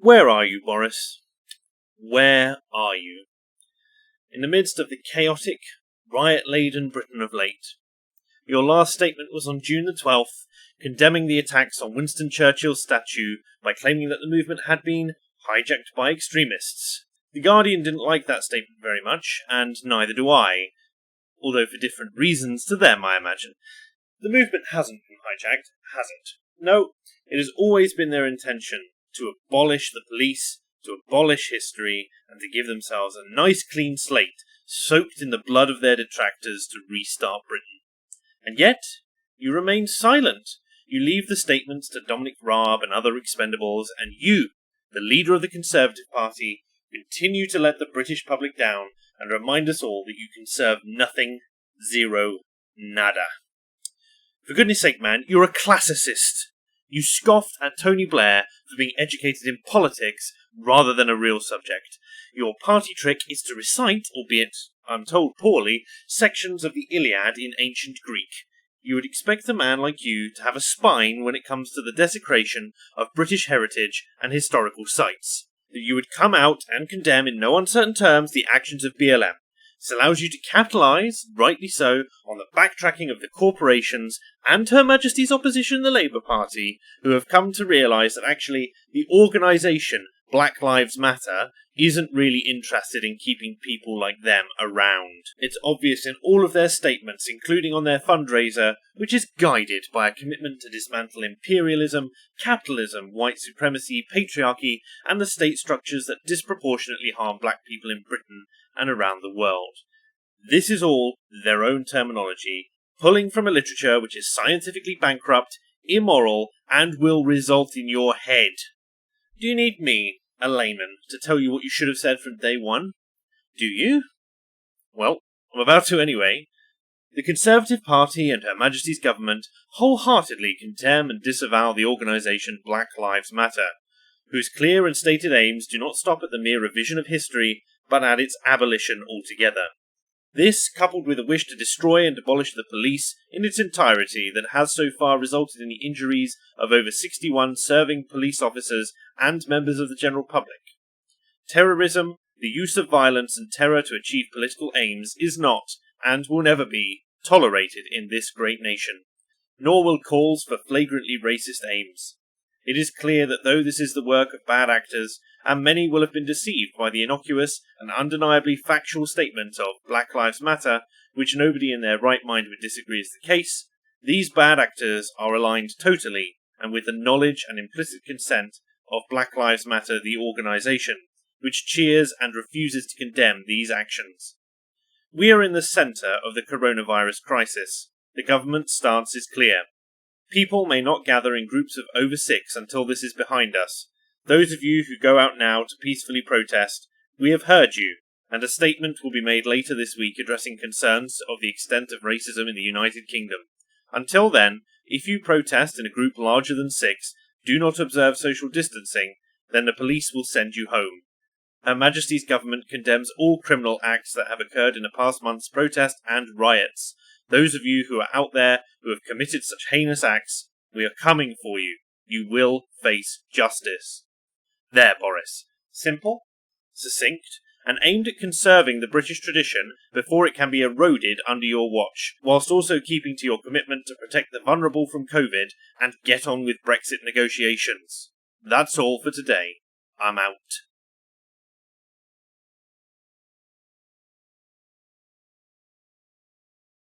Where are you, Boris? Where are you? In the midst of the chaotic, riot-laden Britain of late. Your last statement was on June the 12th, condemning the attacks on Winston Churchill's statue by claiming that the movement had been hijacked by extremists. The Guardian didn't like that statement very much, and neither do I. Although for different reasons to them, I imagine. The movement hasn't been hijacked, has it? No, it has always been their intention to abolish the police, to abolish history, and to give themselves a nice clean slate, soaked in the blood of their detractors to restart Britain. And yet, you remain silent. You leave the statements to Dominic Raab and other expendables, and you, the leader of the Conservative Party, continue to let the British public down and remind us all that you can serve nothing, zero, nada. For goodness sake, man, you're a classicist. You scoffed at Tony Blair for being educated in politics rather than a real subject. Your party trick is to recite, albeit, I'm told poorly, sections of the Iliad in ancient Greek. You would expect a man like you to have a spine when it comes to the desecration of British heritage and historical sites. That you would come out and condemn in no uncertain terms the actions of BLM. This allows you to capitalise, rightly so, on the backtracking of the corporations and Her Majesty's opposition, the Labour Party, who have come to realise that actually the organisation Black Lives Matter isn't really interested in keeping people like them around. It's obvious in all of their statements, including on their fundraiser, which is guided by a commitment to dismantle imperialism, capitalism, white supremacy, patriarchy, and the state structures that disproportionately harm black people in Britain and around the world. This is all their own terminology, pulling from a literature which is scientifically bankrupt, immoral, and will result in your head. Do you need me, a layman, to tell you what you should have said from day one? Do you? Well, I'm about to anyway. The Conservative Party and Her Majesty's government wholeheartedly condemn and disavow the organisation Black Lives Matter, whose clear and stated aims do not stop at the mere revision of history, but at its abolition altogether. This, coupled with a wish to destroy and abolish the police in its entirety that has so far resulted in the injuries of over 61 serving police officers and members of the general public. Terrorism, the use of violence and terror to achieve political aims, is not, and will never be, tolerated in this great nation, nor will calls for flagrantly racist aims. It is clear that though this is the work of bad actors, and many will have been deceived by the innocuous and undeniably factual statement of Black Lives Matter, which nobody in their right mind would disagree is the case, these bad actors are aligned totally, and with the knowledge and implicit consent of Black Lives Matter the organisation, which cheers and refuses to condemn these actions. We are in the centre of the coronavirus crisis. The government's stance is clear. People may not gather in groups of over 6 until this is behind us. Those of you who go out now to peacefully protest, we have heard you, and a statement will be made later this week addressing concerns of the extent of racism in the United Kingdom. Until then, if you protest in a group larger than 6, do not observe social distancing, then the police will send you home. Her Majesty's government condemns all criminal acts that have occurred in the past month's protest and riots. Those of you who are out there who have committed such heinous acts, we are coming for you. You will face justice. There, Boris. Simple, succinct, and aimed at conserving the British tradition before it can be eroded under your watch, whilst also keeping to your commitment to protect the vulnerable from COVID and get on with Brexit negotiations. That's all for today. I'm out.